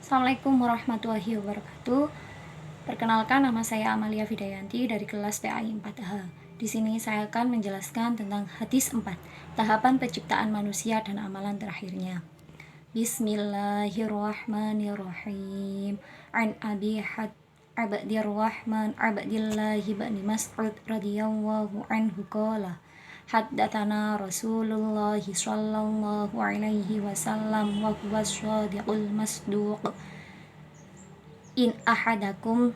Assalamualaikum warahmatullahi wabarakatuh. Perkenalkan, nama saya Amalia Vidayanti dari kelas PAI 4H. Di sini saya akan menjelaskan tentang hadis 4, tahapan penciptaan manusia dan amalan terakhirnya. Bismillahirrahmanirrahim. An Abi Abdirrahman Abdillahi bin Mas'ud radhiyallahu anhu qala haddatsana Rasulullah sallallahu alaihi wasallam wa huwa shadiqul masduq in ahadakum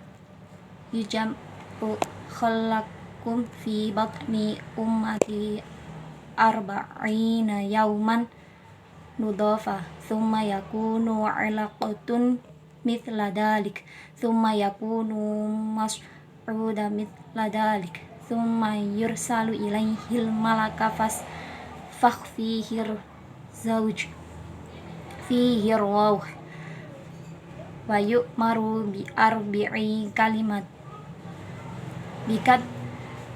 yujam'u khalaqakum fi batni ummati arba'ina yauman nudafa thumma yakunu alaqatun mithla dalik thumma yakunu mas'uda mithla dalik thumma yursalu ilaihil malaka fakhfihir zawj fihi rawh wa yu'maru bi arbi'i kalimat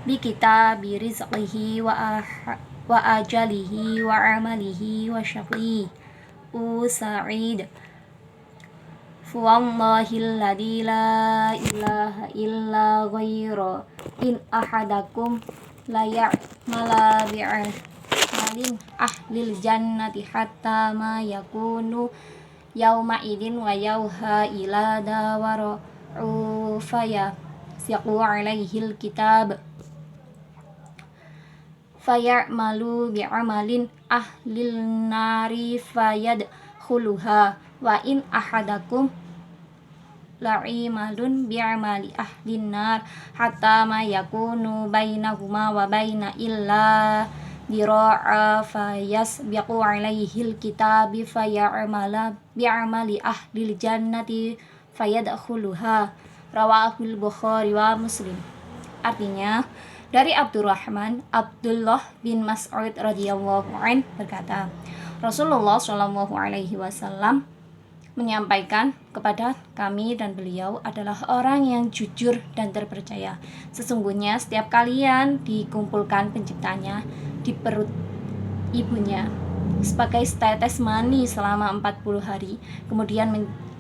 bikitabi rizqihi wa ajalihi wa amalihi wa syaqi sa'id Fawallahilladzi la ilaha illa ghairu in ahadakum la ya'mala bi'amalin ahlil jannati hatta ma yakunu yauma idin wa yauha ila dawara faya siqu alaihil kitab fayamalu bi'amalin ahlil nari fayadkhuluha wa in ahadakum la'imalun bi'amali ahlin nar hatta ma yakunu bainahuma wa baina illa dira'a fayasbiqu alaihil kitabi fayamala bi'amali ahlil jannati fayadkhuluha. Rawahul Bukhari wa Muslim. Artinya, dari Abdullah bin Mas'ud radhiyallahu anhu berkata, Rasulullah shallallahu alaihi wasallam menyampaikan kepada kami dan beliau adalah orang yang jujur dan terpercaya. Sesungguhnya setiap kalian dikumpulkan penciptanya di perut ibunya sebagai tetes mani selama 40 hari, kemudian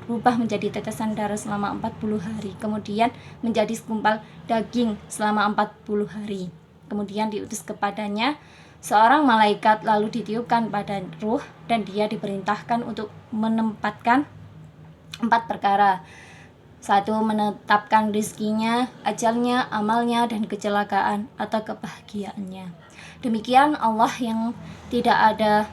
berubah menjadi tetesan darah selama 40 hari, kemudian menjadi segumpal daging selama 40 hari. Kemudian diutus kepadanya seorang malaikat, lalu ditiupkan pada ruh dan dia diperintahkan untuk menempatkan 4 perkara. 1. Menetapkan rizkinya, ajalnya, amalnya, dan kecelakaan atau kebahagiaannya. Demikian Allah yang tidak ada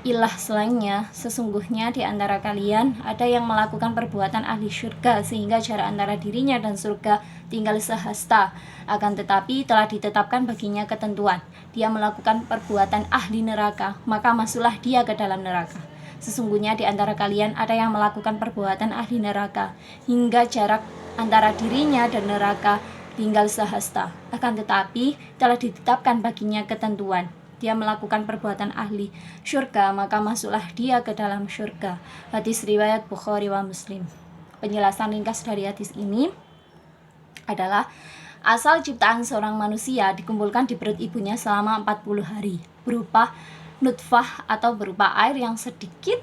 ilah selainnya. Sesungguhnya di antara kalian ada yang melakukan perbuatan ahli syurga sehingga jarak antara dirinya dan surga tinggal sehasta. Akan tetapi telah ditetapkan baginya ketentuan. Dia melakukan perbuatan ahli neraka, maka masuklah dia ke dalam neraka. Sesungguhnya di antara kalian ada yang melakukan perbuatan ahli neraka hingga jarak antara dirinya dan neraka tinggal sehasta. Akan tetapi telah ditetapkan baginya ketentuan. Dia melakukan perbuatan ahli syurga, maka masuklah dia ke dalam syurga. Hadis riwayat Bukhari wa Muslim. Penjelasan ringkas dari hadis ini adalah asal ciptaan seorang manusia dikumpulkan di perut ibunya selama 40 hari berupa nutfah atau berupa air yang sedikit.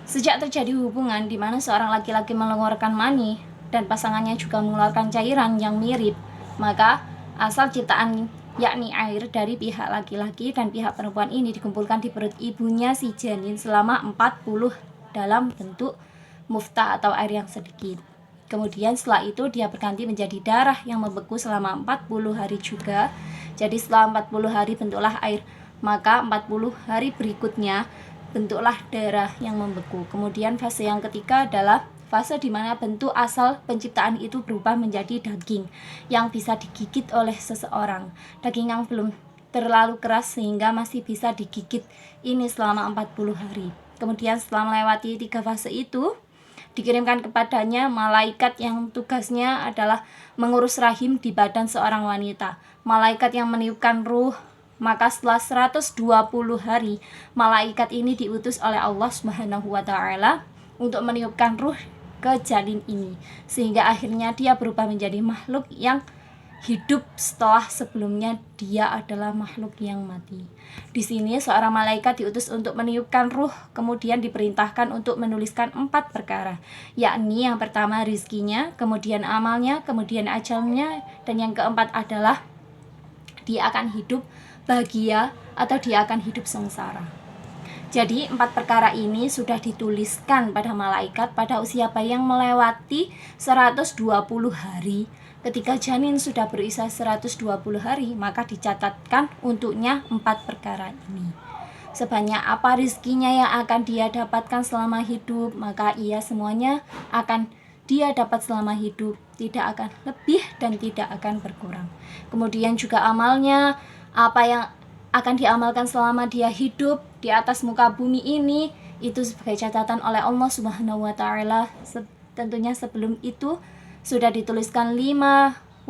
Sejak terjadi hubungan di mana seorang laki-laki mengeluarkan mani dan pasangannya juga mengeluarkan cairan yang mirip, maka asal ciptaan yakni air dari pihak laki-laki dan pihak perempuan ini dikumpulkan di perut ibunya si janin selama 40 dalam bentuk muftah atau air yang sedikit. Kemudian setelah itu dia berganti menjadi darah yang membeku selama 40 hari juga. Jadi setelah 40 hari bentuklah air, maka 40 hari berikutnya bentuklah darah yang membeku. Kemudian fase yang ketiga adalah fase di mana bentuk asal penciptaan itu berubah menjadi daging yang bisa digigit oleh seseorang. Daging yang belum terlalu keras sehingga masih bisa digigit ini selama 40 hari. Kemudian setelah melewati 3 fase itu, dikirimkan kepadanya malaikat yang tugasnya adalah mengurus rahim di badan seorang wanita. Malaikat yang meniupkan ruh. Maka setelah 120 hari, malaikat ini diutus oleh Allah Subhanahu wa taala untuk meniupkan ruh ke janin ini, sehingga akhirnya dia berubah menjadi makhluk yang hidup setelah sebelumnya dia adalah makhluk yang mati. Di sini seorang malaikat diutus untuk meniupkan ruh, kemudian diperintahkan untuk menuliskan 4 perkara, yakni yang pertama rizkinya, kemudian amalnya, kemudian ajalnya, dan yang keempat adalah dia akan hidup bahagia atau dia akan hidup sengsara. Jadi 4 perkara ini sudah dituliskan pada malaikat pada usia bayi yang melewati 120 hari. Ketika janin sudah berusia 120 hari, maka dicatatkan untuknya 4 perkara ini. Sebanyak apa rizkinya yang akan dia dapatkan selama hidup, maka ia semuanya akan dia dapat selama hidup, tidak akan lebih dan tidak akan berkurang. Kemudian juga amalnya, apa yang akan diamalkan selama dia hidup di atas muka bumi ini, itu sebagai catatan oleh Allah Subhanahu wa Ta'ala. Tentunya sebelum itu sudah dituliskan 50.000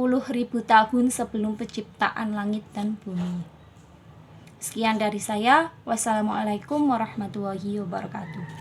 tahun sebelum penciptaan langit dan bumi. Sekian dari saya. Wassalamualaikum warahmatullahi wabarakatuh.